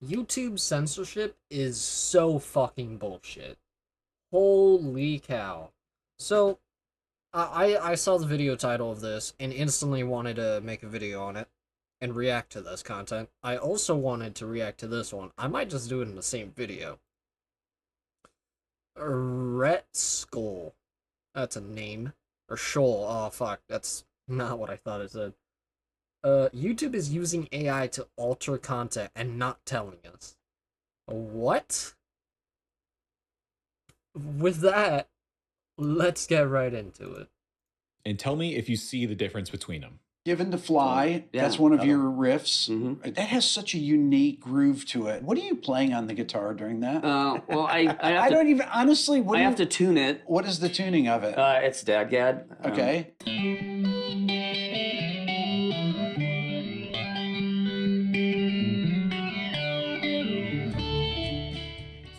YouTube censorship is so fucking bullshit. Holy cow. So, I saw the video title of this and instantly wanted to make a video on it and react to this content. I also wanted to react to this one. I might just do it in the same video. Ret Skull. That's a name. Or Shoal. Oh, fuck. That's not what I thought it said. YouTube is using AI to alter content and not telling us. What? With that, let's get right into it. And tell me if you see the difference between them. Given to Fly, that's one of your riffs. That has such a unique groove to it. What are you playing on the guitar during that? Well, I I don't even, honestly, I have to tune it. What is the tuning of it? It's DADGAD. Okay.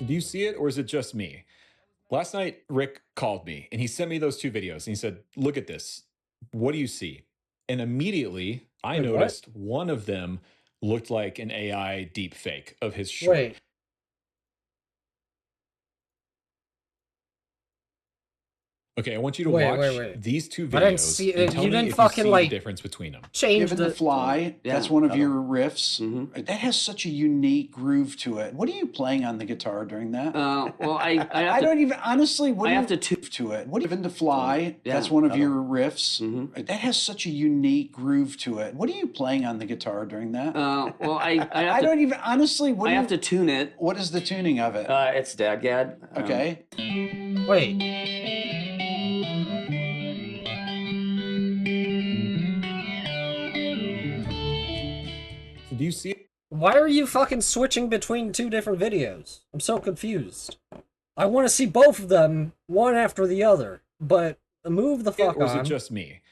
Do you see it, or is it just me? Last night, Rick called me and he sent me those two videos and he said, look at this. What do you see? And immediately I Wait, what? noticed one of them looked like an AI deep fake of his short. Wait. Okay, I want you to watch these two videos. I didn't see and tell you me didn't if fucking you see like the difference between them. change Given the to Fly, that's one of your riffs. That has such a unique groove to it. What are you playing on the guitar during that? Well, I have I to, don't even, honestly, what I do have you to tune to it? What Given to Fly, that's one of your riffs. That has such a unique groove to it. What are you playing on the guitar during that? well, I have I to, don't even, honestly, what I do have you, to tune it. what is the tuning of it? It's DADGAD. Okay. Wait. Do you see it? Why are you fucking switching between two different videos? I'm so confused. I want to see both of them, one after the other, but move the fuck Or is on. it just me?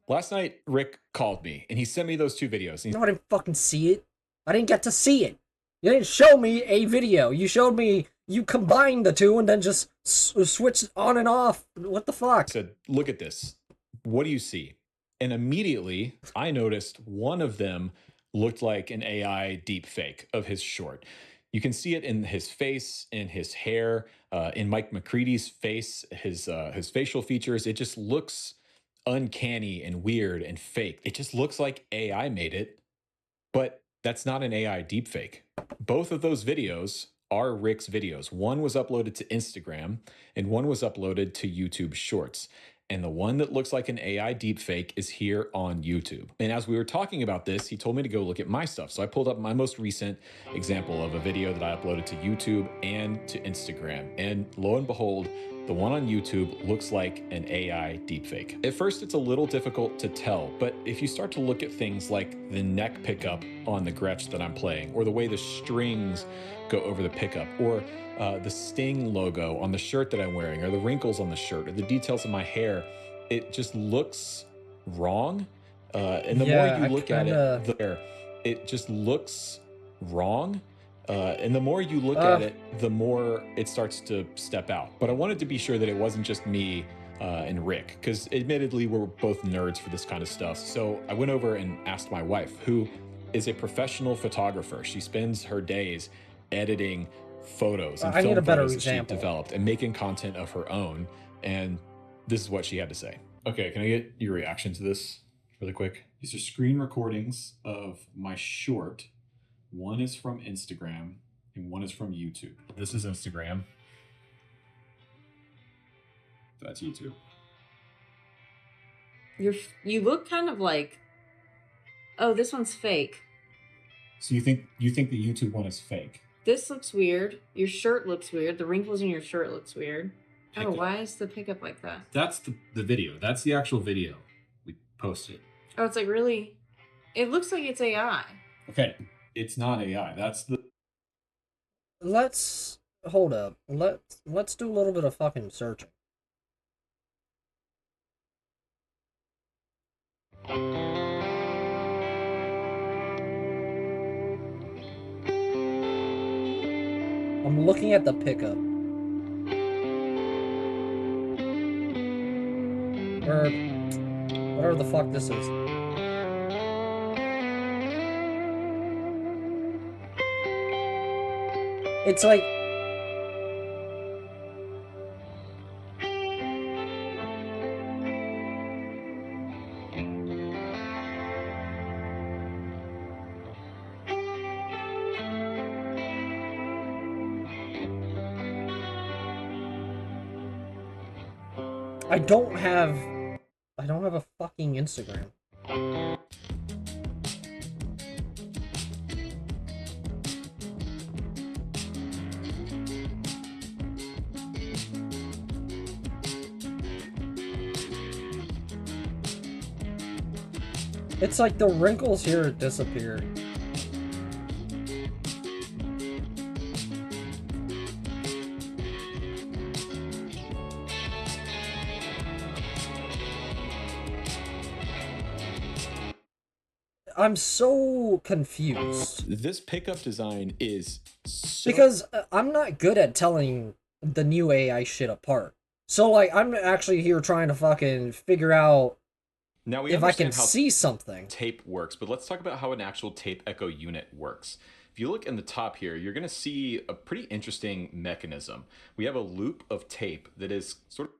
Last night, Rick called me and he sent me those two videos. No, I didn't fucking see it. I didn't get to see it. You didn't show me a video. You showed me you combined the two and then just switched on and off. What the fuck? I said, look at this. What do you see? And immediately I noticed one of them looked like an AI deep fake of his short. You can see it in his face, in his hair, in Mike McCready's face, his facial features. It just looks uncanny and weird and fake. It just looks like AI made it, but that's not an AI deepfake. Both of those videos are Rick's videos. One was uploaded to Instagram and one was uploaded to YouTube Shorts. And the one that looks like an AI deepfake is here on YouTube. And as we were talking about this, he told me to go look at my stuff. So I pulled up my most recent example of a video that I uploaded to YouTube and to Instagram. And lo and behold, the one on YouTube looks like an AI deepfake. At first, it's a little difficult to tell, but if you start to look at things like the neck pickup on the Gretsch that I'm playing, or the way the strings go over the pickup, or the Sting logo on the shirt that I'm wearing, or the wrinkles on the shirt, or the details of my hair, it just looks wrong. And the more you look at it, it just looks wrong. And the more you look at it, the more it starts to step out. But I wanted to be sure that it wasn't just me and Rick, because admittedly, we're both nerds for this kind of stuff. So I went over and asked my wife, who is a professional photographer. She spends her days editing photos and film photos that she developed and making content of her own. And this is what she had to say. Okay, can I get your reaction to this really quick? These are screen recordings of my short. One is from Instagram and one is from YouTube. This is Instagram. That's YouTube. You look kind of like, oh, this one's fake. So you think the YouTube one is fake? This looks weird. Your shirt looks weird. The wrinkles in your shirt looks weird. Oh, why is the pickup like that? That's the video. That's the actual video we posted. Oh, it's like really, it looks like it's AI. Okay, it's not AI. That's the. Let's hold up. Let's do a little bit of fucking searching. I'm looking at the pickup. Or whatever the fuck this is. It's like I don't have a fucking Instagram. It's like the wrinkles here disappear. I'm so confused. This pickup design is so... Because I'm not good at telling the new AI shit apart. So, like, I'm actually here trying to fucking figure out now we if I can understand how see something. tape works, but let's talk about how an actual tape echo unit works. If you look in the top here, you're going to see a pretty interesting mechanism. We have a loop of tape that is sort of...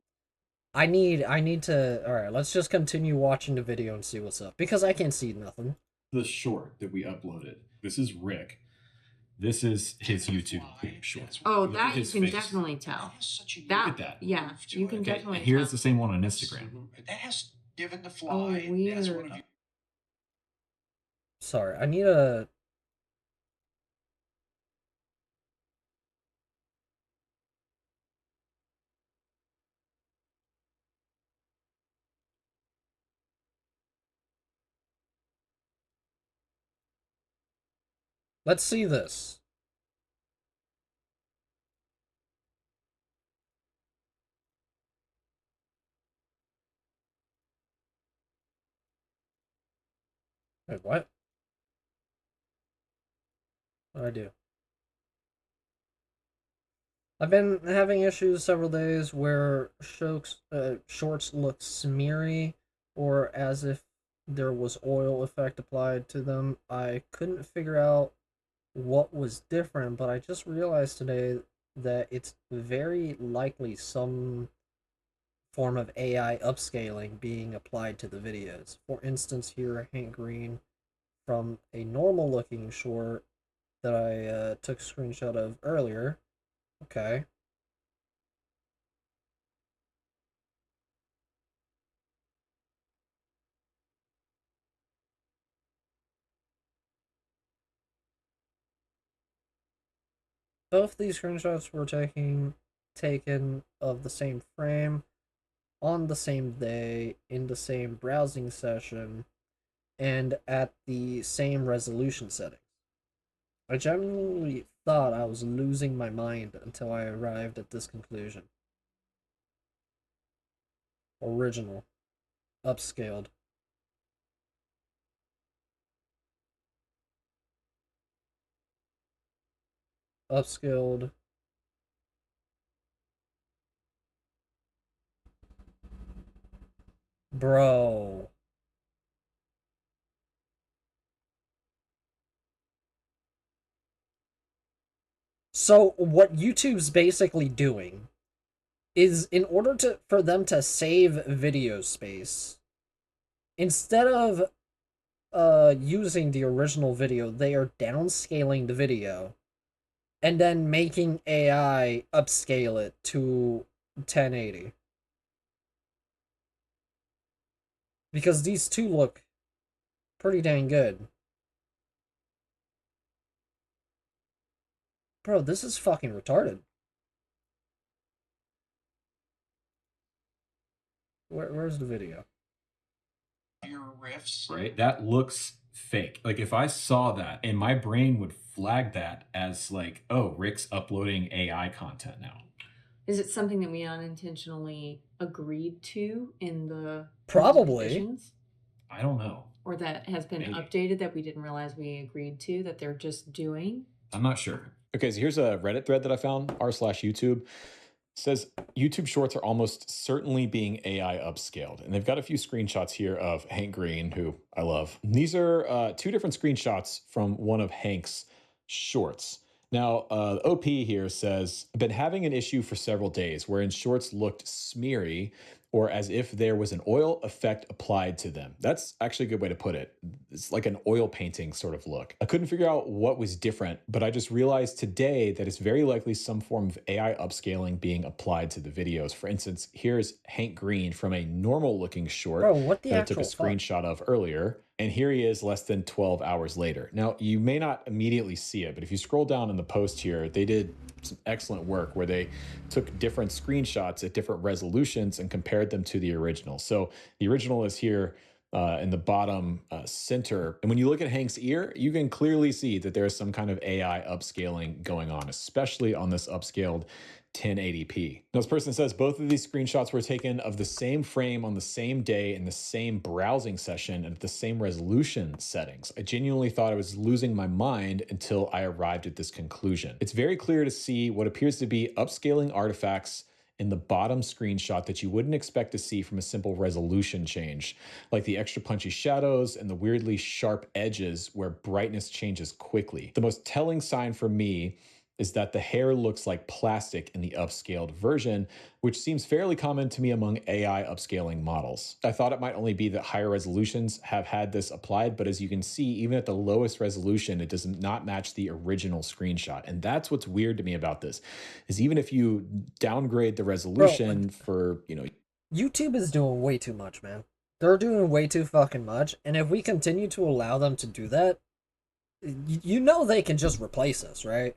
I need to... Alright, let's just continue watching the video and see what's up. Because I can't see nothing. The short that we uploaded. This is Rick. This is his YouTube shorts. Oh, that you can definitely tell. Look at that. Yeah, you can Okay, definitely here's tell. the same one on Instagram. That has Given to Fly. Oh, weird. That's one of you. Sorry, I need a... Let's see this. Wait, what? What do I do? I've been having issues several days where shorts look smeary or as if there was oil effect applied to them. I couldn't figure out what was different, but I just realized today that it's very likely some form of AI upscaling being applied to the videos. For instance, here, Hank Green from a normal looking short that I took a screenshot of earlier. Okay. Both these screenshots were taken of the same frame, on the same day, in the same browsing session, and at the same resolution settings. I genuinely thought I was losing my mind until I arrived at this conclusion. Original. Upscaled. Upscaled. Bro. So what YouTube's basically doing is in order for them to save video space, instead of using the original video, they are downscaling the video and then making AI upscale it to 1080. Because these two look pretty dang good. Bro, this is fucking retarded. Where's the video? Your riffs. Right? That looks fake. Like if I saw that and my brain would flag that as like, oh, Rick's uploading AI content now. Is it something that we unintentionally agreed to in the Probably. revisions? I don't know. Or that has been Maybe. updated that we didn't realize we agreed to, that they're just doing? I'm not sure. Okay, so here's a Reddit thread that I found, r/YouTube. Says YouTube Shorts are almost certainly being AI upscaled. And they've got a few screenshots here of Hank Green, who I love. These are two different screenshots from one of Hank's shorts. Now, OP here says, I've been having an issue for several days wherein shorts looked smeary or as if there was an oil effect applied to them. That's actually a good way to put it. It's like an oil painting sort of look. I couldn't figure out what was different, but I just realized today that it's very likely some form of AI upscaling being applied to the videos. For instance, here's Hank Green from a normal looking short Bro, what the that I took a actual fuck? screenshot of earlier. And here he is less than 12 hours later. Now, you may not immediately see it, but if you scroll down in the post here, they did some excellent work where they took different screenshots at different resolutions and compared them to the original. So the original is here in the bottom center. And when you look at Hank's ear, you can clearly see that there's some kind of AI upscaling going on, especially on this upscaled 1080p. Now, this person says both of these screenshots were taken of the same frame on the same day in the same browsing session and at the same resolution settings. I genuinely thought I was losing my mind until I arrived at this conclusion. It's very clear to see what appears to be upscaling artifacts in the bottom screenshot that you wouldn't expect to see from a simple resolution change, like the extra punchy shadows and the weirdly sharp edges where brightness changes quickly. The most telling sign for me is that the hair looks like plastic in the upscaled version, which seems fairly common to me among AI upscaling models. I thought it might only be that higher resolutions have had this applied, but as you can see, even at the lowest resolution, it does not match the original screenshot. And that's what's weird to me about this, is even if you downgrade the resolution for, YouTube is doing way too much, man. They're doing way too fucking much, and if we continue to allow them to do that, you know they can just replace us, right?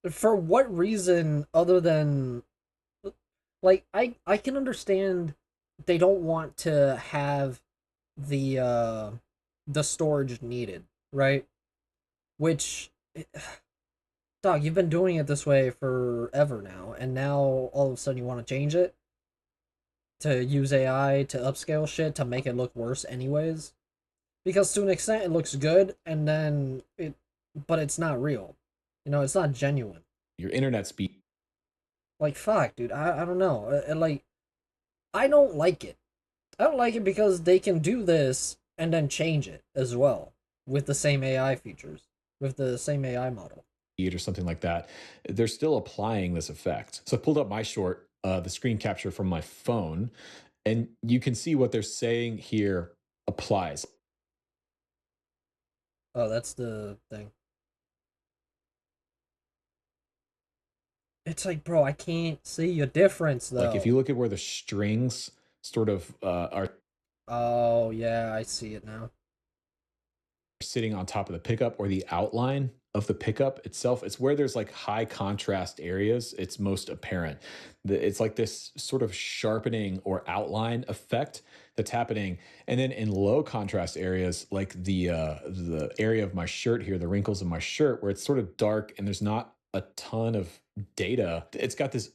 For what reason other than, like, I can understand they don't want to have the storage needed, right? Which, dog, you've been doing it this way forever now, and now all of a sudden you want to change it to use AI to upscale shit to make it look worse anyways? Because to an extent it looks good, and then but it's not real. You know, it's not genuine. your internet speed. Like, fuck, dude, I don't know. Like, I don't like it. I don't like it because they can do this and then change it as well with the same AI features, with the same AI model. Or something like that, they're still applying this effect. So I pulled up my short, the screen capture from my phone, and you can see what they're saying here applies. Oh, that's the thing. It's like, bro, I can't see a difference though. Like if you look at where the strings sort of are. Oh yeah, I see it now. Sitting on top of the pickup or the outline of the pickup itself, it's where there's like high contrast areas, it's most apparent. It's like this sort of sharpening or outline effect that's happening. And then in low contrast areas, like the area of my shirt here, the wrinkles in my shirt, where it's sort of dark and there's not a ton of data, it's got this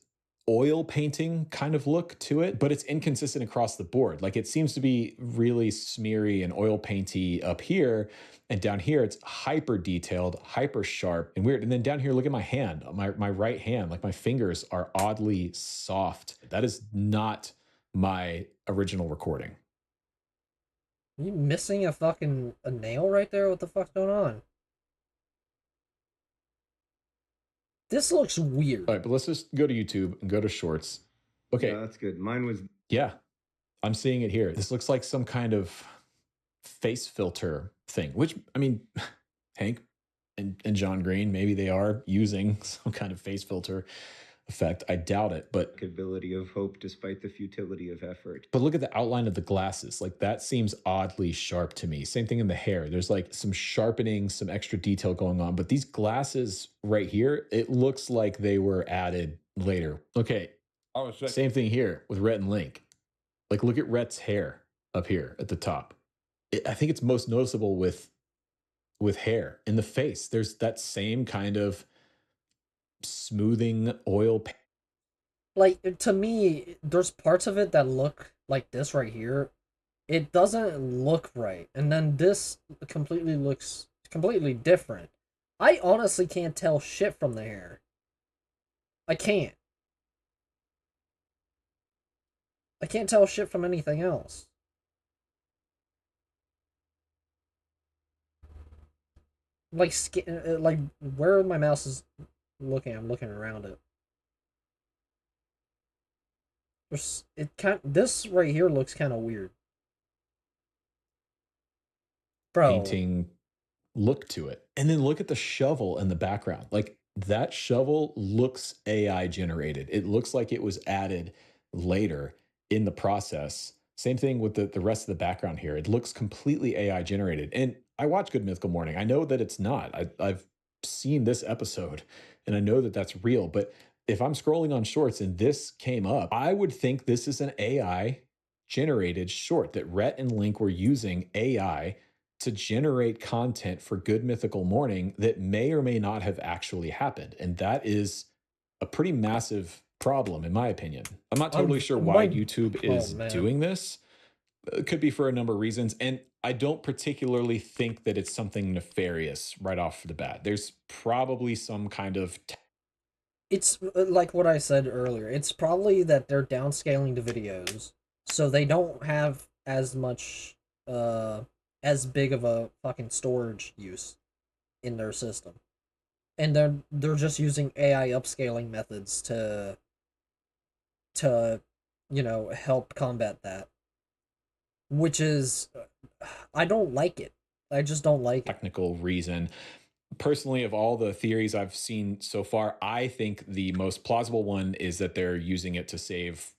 oil painting kind of look to it, but it's inconsistent across the board. Like it seems to be really smeary and oil painty up here, and down here it's hyper detailed, hyper sharp and weird. And then down here, look at my hand, my right hand, like my fingers are oddly soft. That is not my original recording. Are you missing a nail right there? What the fuck's going on? This looks weird. All right, but let's just go to YouTube and go to shorts. Okay. Yeah, that's good. Mine was. Yeah, I'm seeing it here. This looks like some kind of face filter thing, which, I mean, Hank and John Green, maybe they are using some kind of face filter effect. I doubt it, but Ability of hope despite the futility of effort. But look at the outline of the glasses. Like that seems oddly sharp to me. Same thing in the hair. There's like some sharpening, some extra detail going on. But these glasses right here, it looks like they were added later. Okay. Same thing here with Rhett and Link. Like look at Rhett's hair up here at the top. I think it's most noticeable with hair in the face. There's that same kind of smoothing oil. Like, to me, there's parts of it that look like this right here. It doesn't look right. And then this completely looks completely different. I honestly can't tell shit from the hair. I can't. I can't tell shit from anything else. like like where my mouse is looking, I'm looking around it. This right here looks kind of weird, bro. Painting look to it. And then look at the shovel in the background. Like that shovel looks AI generated. It looks like it was added later in the process. Same thing with the rest of the background here. It looks completely AI generated. And I watch Good Mythical Morning. I know that it's not. I've seen this episode and I know that that's real. But if I'm scrolling on shorts and this came up, I would think this is an AI generated short, that Rhett and Link were using AI to generate content for Good Mythical Morning that may or may not have actually happened. And that is a pretty massive problem, in my opinion. I'm not totally sure why YouTube is doing this. It could be for a number of reasons. And I don't particularly think that it's something nefarious right off the bat. There's probably some kind of... It's like what I said earlier. It's probably that they're downscaling the videos, so they don't have as much, as big of a fucking storage use in their system. And they're just using AI upscaling methods to you know, help combat that. Which is, I don't like it. I just don't like technical reason. Personally, of all the theories I've seen so far, I think the most plausible one is that they're using it to save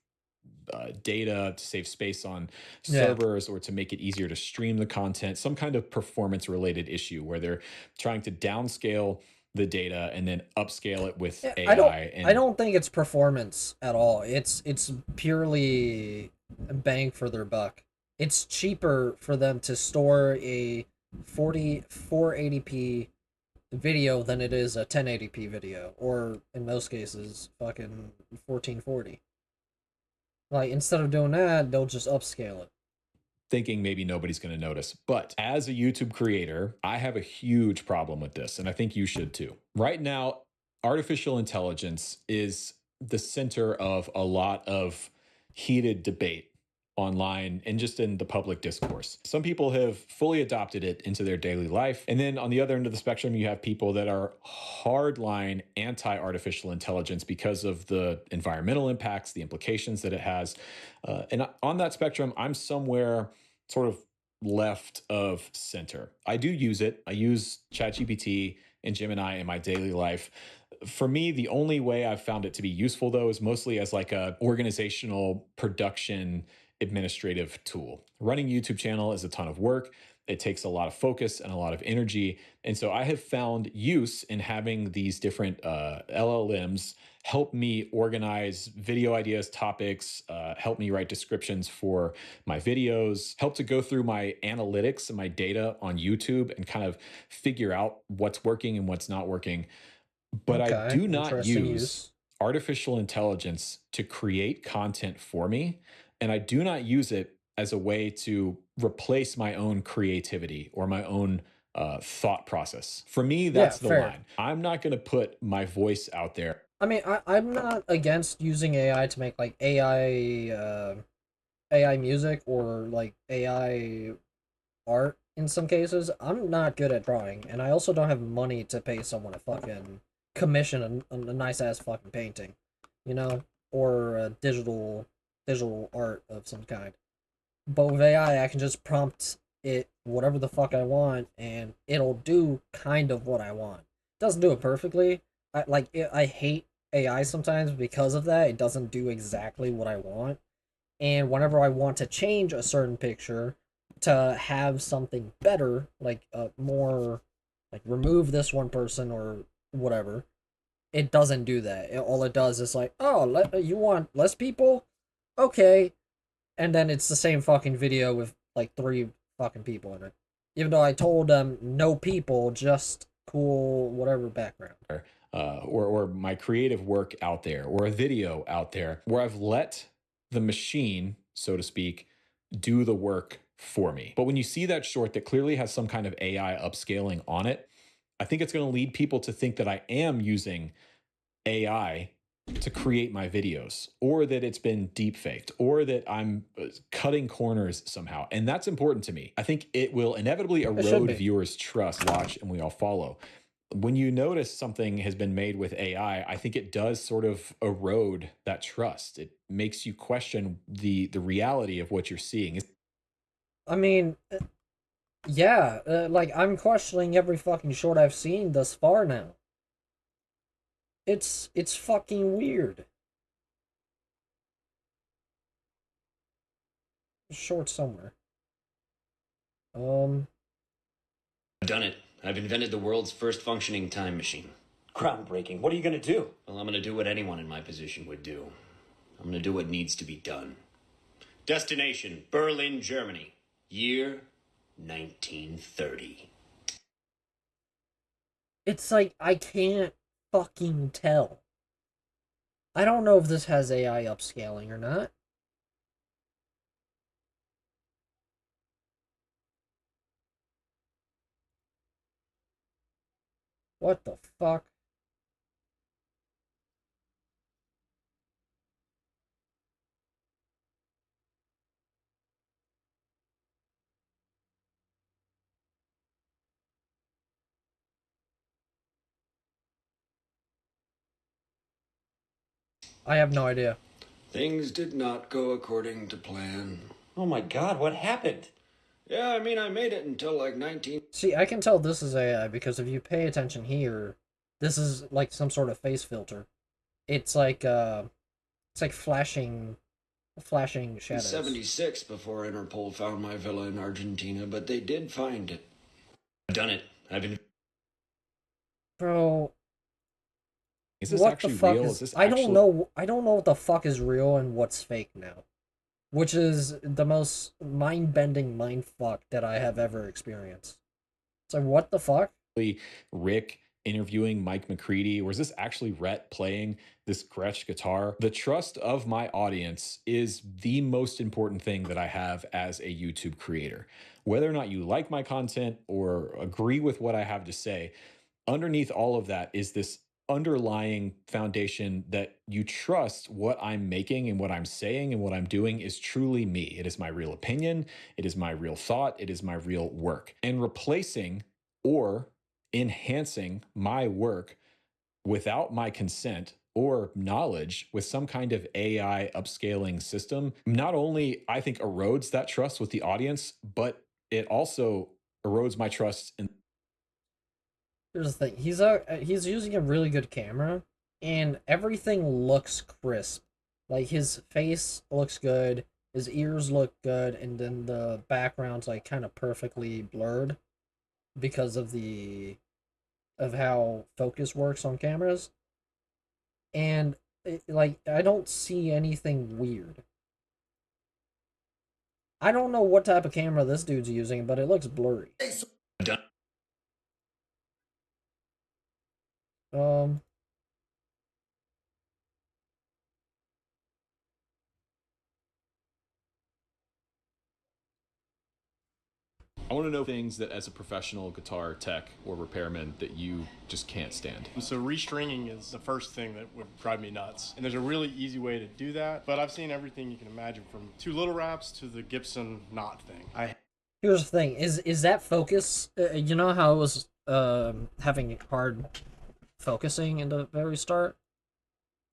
data, to save space on servers, or to make it easier to stream the content. Some kind of performance related issue where they're trying to downscale the data and then upscale it with AI. I don't think it's performance at all. It's purely bang for their buck. It's cheaper for them to store a 480p video than it is a 1080p video, or in most cases fucking 1440. Like, instead of doing that, they'll just upscale it, thinking maybe nobody's going to notice. But as a YouTube creator, I have a huge problem with this, and I think you should too. Right now, artificial intelligence is the center of a lot of heated debate online and just in the public discourse. Some people have fully adopted it into their daily life. And then on the other end of the spectrum, you have people that are hardline anti-artificial intelligence because of the environmental impacts, the implications that it has. And on that spectrum, I'm somewhere sort of left of center. I do use it. I use ChatGPT and Gemini in my daily life. For me, the only way I've found it to be useful, though, is mostly as like a organizational production administrative tool. Running a YouTube channel is a ton of work. It takes a lot of focus and a lot of energy. And so I have found use in having these different LLMs help me organize video ideas, topics, help me write descriptions for my videos, help to go through my analytics and my data on YouTube and kind of figure out what's working and what's not working. But I do not use artificial intelligence to create content for me. And I do not use it as a way to replace my own creativity or my own thought process. For me, that's the line. I'm not going to put my voice out there. I mean, I'm not against using AI to make like AI music or like AI art in some cases. I'm not good at drawing, and I also don't have money to pay someone to fucking commission a nice ass fucking painting, you know, or a digital art of some kind. But with AI, I can just prompt it whatever the fuck I want, and it'll do kind of what I want. It doesn't do it perfectly. I hate AI sometimes because of that. It doesn't do exactly what I want. And whenever I want to change a certain picture to have something better, like more, like remove this one person or whatever, it doesn't do that. All it does is like, oh, you want less people? Okay. And then it's the same fucking video with like 3 fucking people in it. Even though I told them no people, just cool whatever background. Or my creative work out there, or a video out there, where I've let the machine, so to speak, do the work for me. But when you see that short that clearly has some kind of AI upscaling on it, I think it's going to lead people to think that I am using AI to create my videos, or that it's been deep faked, or that I'm cutting corners somehow. And that's important to me. I think it will inevitably erode viewers' trust, watch, and we all follow. When you notice something has been made with AI, I think it does sort of erode that trust. It makes you question the reality of what you're seeing. I mean, yeah, like I'm questioning every fucking short I've seen thus far now. It's fucking weird. Short somewhere. I've done it. I've invented the world's first functioning time machine. Groundbreaking. What are you going to do? Well, I'm going to do what anyone in my position would do. I'm going to do what needs to be done. Destination, Berlin, Germany. Year, 1930. It's like, I can't fucking tell. I don't know if this has AI upscaling or not. What the fuck? I have no idea. Things did not go according to plan. Oh my god, what happened? Yeah, I mean, I made it until like 19... See, I can tell this is AI because if you pay attention here, this is like some sort of face filter. It's like flashing shadows. 76 before Interpol found my villa in Argentina, but they did find it. I've done it. I've been... Bro, is this what actually the fuck real? is this I actually... don't know. I don't know what the fuck is real and what's fake now, which is the most mind-bending mindfuck that I have ever experienced. So what the fuck? Rick interviewing Mike McCready, or is this actually Rhett playing this Gretsch guitar? The trust of my audience is the most important thing that I have as a YouTube creator. Whether or not you like my content or agree with what I have to say, underneath all of that is this underlying foundation that you trust what I'm making and what I'm saying and what I'm doing is truly me. It is my real opinion. It is my real thought. It is my real work. And replacing or enhancing my work without my consent or knowledge with some kind of AI upscaling system, not only I think erodes that trust with the audience, but it also erodes my trust in... Here's the thing. He's using a really good camera, and everything looks crisp. Like his face looks good, his ears look good, and then the background's like kind of perfectly blurred because of how focus works on cameras. And like I don't see anything weird. I don't know what type of camera this dude's using, but it looks blurry. I want to know things that as a professional guitar tech or repairman that you just can't stand. So restringing is the first thing that would drive me nuts. And there's a really easy way to do that. But I've seen everything you can imagine, from 2 little wraps to the Gibson knot thing. Here's the thing, is that focus, you know how it was having hard focusing in the very start?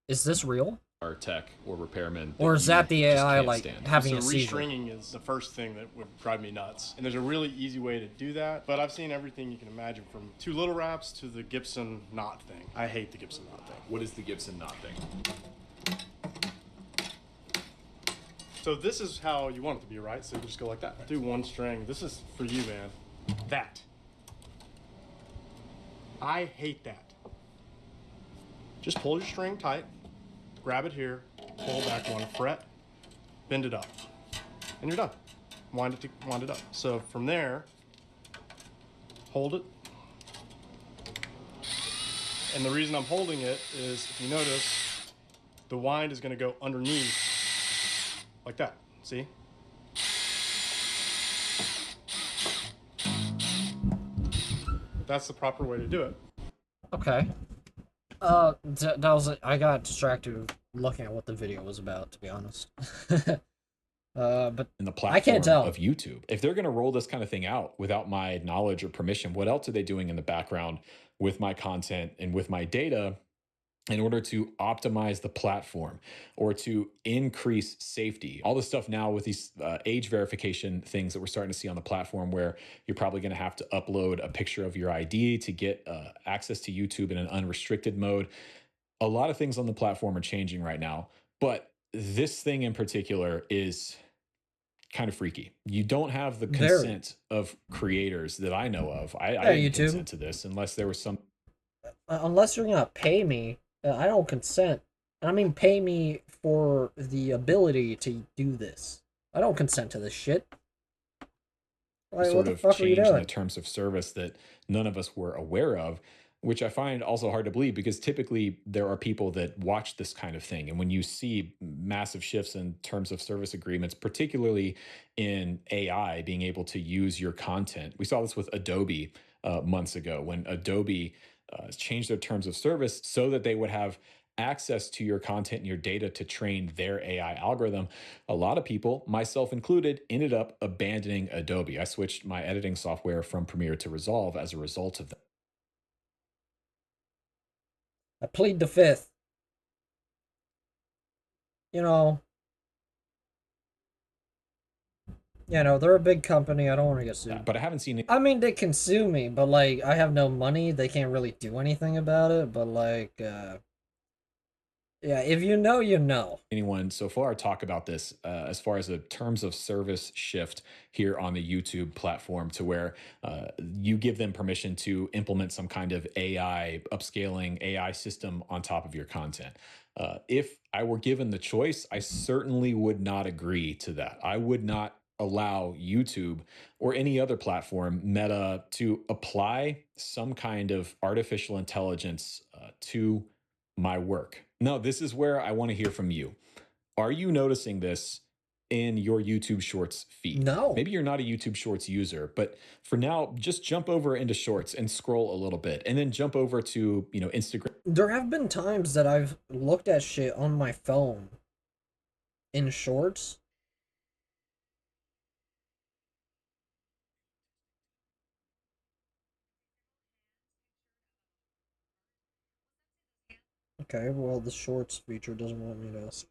Is this real? Our tech or repairman, or is that the AI like having a seizure? Restringing is the first thing that would drive me nuts. And there's a really easy way to do that. But I've seen everything you can imagine, from 2 little wraps to the Gibson knot thing. I hate the Gibson knot thing. What is the Gibson knot thing? So this is how you want it to be, right? So you just go like that. Do 1 string. This is for you, man. That. I hate that. Just pull your string tight, grab it here, pull back 1 fret, bend it up, and you're done. Wind it up. So from there, hold it. And the reason I'm holding it is, if you notice, the wind is going to go underneath like that. See? That's the proper way to do it. Okay. that was I got distracted looking at what the video was about, to be honest. But in the I can't platform tell. of YouTube. If they're going to roll this kind of thing out without my knowledge or permission, what else are they doing in the background with my content and with my data in order to optimize the platform or to increase safety? All this stuff now with these age verification things that we're starting to see on the platform, where you're probably going to have to upload a picture of your ID to get access to YouTube in an unrestricted mode. A lot of things on the platform are changing right now, but this thing in particular is kind of freaky. You don't have the Very. consent of creators that I know of. I Yeah, didn't YouTube. consent to this unless there was some Unless you're gonna pay me, I don't consent. And I mean pay me for the ability to do this. I don't consent to this shit. Like, sort what the of fuck are you change in the doing? terms of service that none of us were aware of, which I find also hard to believe, because typically there are people that watch this kind of thing. And when you see massive shifts in terms of service agreements, particularly in AI being able to use your content, we saw this with Adobe months ago, when Adobe changed their terms of service so that they would have access to your content and your data to train their AI algorithm. A lot of people, myself included, ended up abandoning Adobe. I switched my editing software from Premiere to Resolve as a result of that. I plead the fifth. You know, they're a big company. I don't want to get sued. But I haven't seen it. I mean, they can sue me, but like, I have no money. They can't really do anything about it. But like, yeah, if you know, you know. Anyone so far talk about this as far as a terms of service shift here on the YouTube platform, to where you give them permission to implement some kind of AI upscaling AI system on top of your content. If I were given the choice, I certainly would not agree to that. I would not allow YouTube or any other platform, Meta, to apply some kind of artificial intelligence to my work. No, this is where I want to hear from you. Are you noticing this in your YouTube Shorts feed? No. Maybe you're not a YouTube Shorts user, but for now, just jump over into Shorts and scroll a little bit, and then jump over to, Instagram. There have been times that I've looked at shit on my phone in Shorts. Okay, well, the Shorts feature doesn't want me to.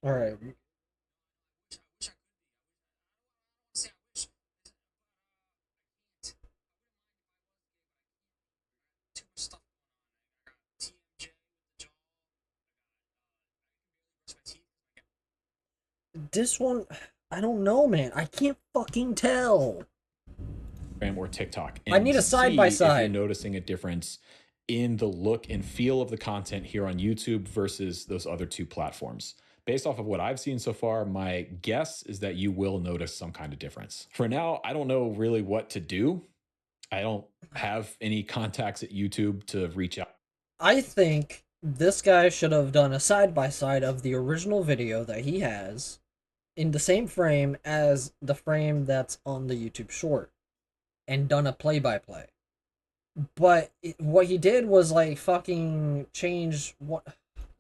All right. This one, I don't know, man. I can't fucking tell. Or TikTok. I need a side by side. If you're noticing a difference in the look and feel of the content here on YouTube versus those other two platforms. Based off of what I've seen so far, my guess is that you will notice some kind of difference. For now, I don't know really what to do. I don't have any contacts at YouTube to reach out. I think this guy should have done a side by side of the original video that he has in the same frame as the frame that's on the YouTube short, and done a play-by-play. But what he did was like fucking change what.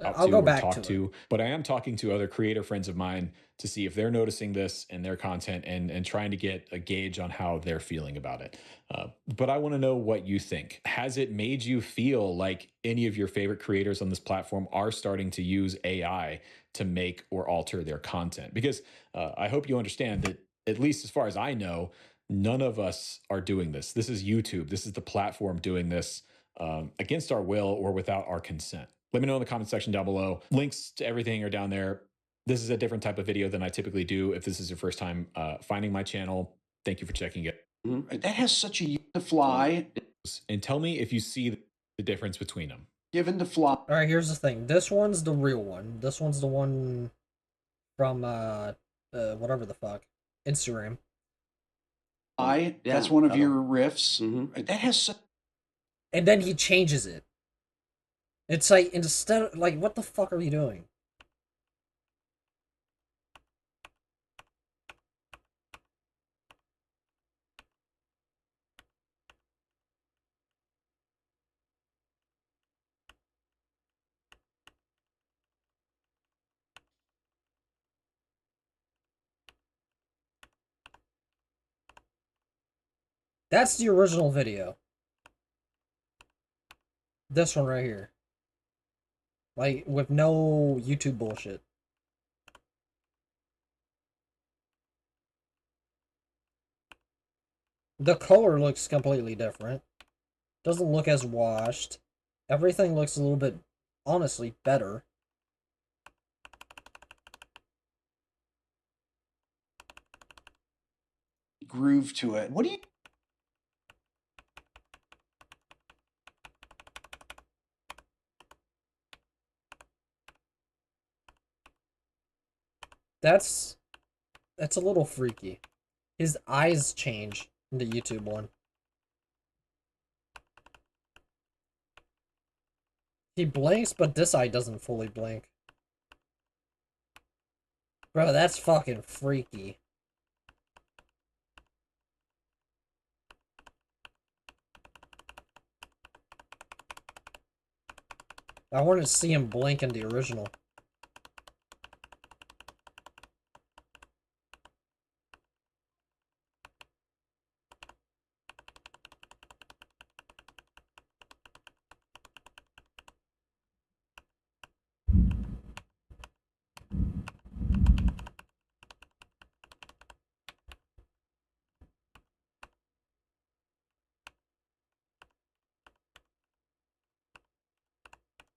I'll go back to it. But I am talking to other creator friends of mine to see if they're noticing this in their content, and trying to get a gauge on how they're feeling about it. But I want to know what you think. Has it made you feel like any of your favorite creators on this platform are starting to use AI to make or alter their content? Because I hope you understand that, at least as far as I know, none of us are doing this. This is YouTube. This is the platform doing this against our will or without our consent. Let me know in the comment section down below. Links to everything are down there. This is a different type of video than I typically do. If this is your first time finding my channel, thank you for checking it. That has such a to fly. And tell me if you see the difference between them. Given to fly. All right, here's the thing. This one's the real one. This one's the one from whatever the fuck, Instagram. That's one of your riffs. That has. And then he changes it. It's like, instead of, like, what the fuck are you doing? That's the original video. This one right here. Like, with no YouTube bullshit. The color looks completely different. Doesn't look as washed. Everything looks a little bit, honestly, better. Groove to it. What do you... That's a little freaky. His eyes change in the YouTube one. He blinks, but this eye doesn't fully blink. Bro, that's fucking freaky. I want to see him blink in the original.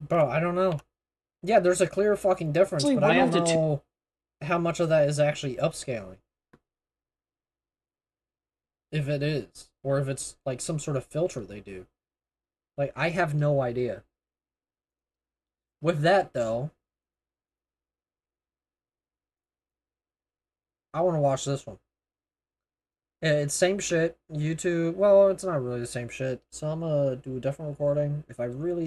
Bro, I don't know. Yeah, there's a clear fucking difference, but I don't know how much of that is actually upscaling. If it is. Or if it's like some sort of filter they do. Like, I have no idea. With that, though, I want to watch this one. It's same shit. YouTube, well, it's not really the same shit. So I'm gonna do a different recording. If I really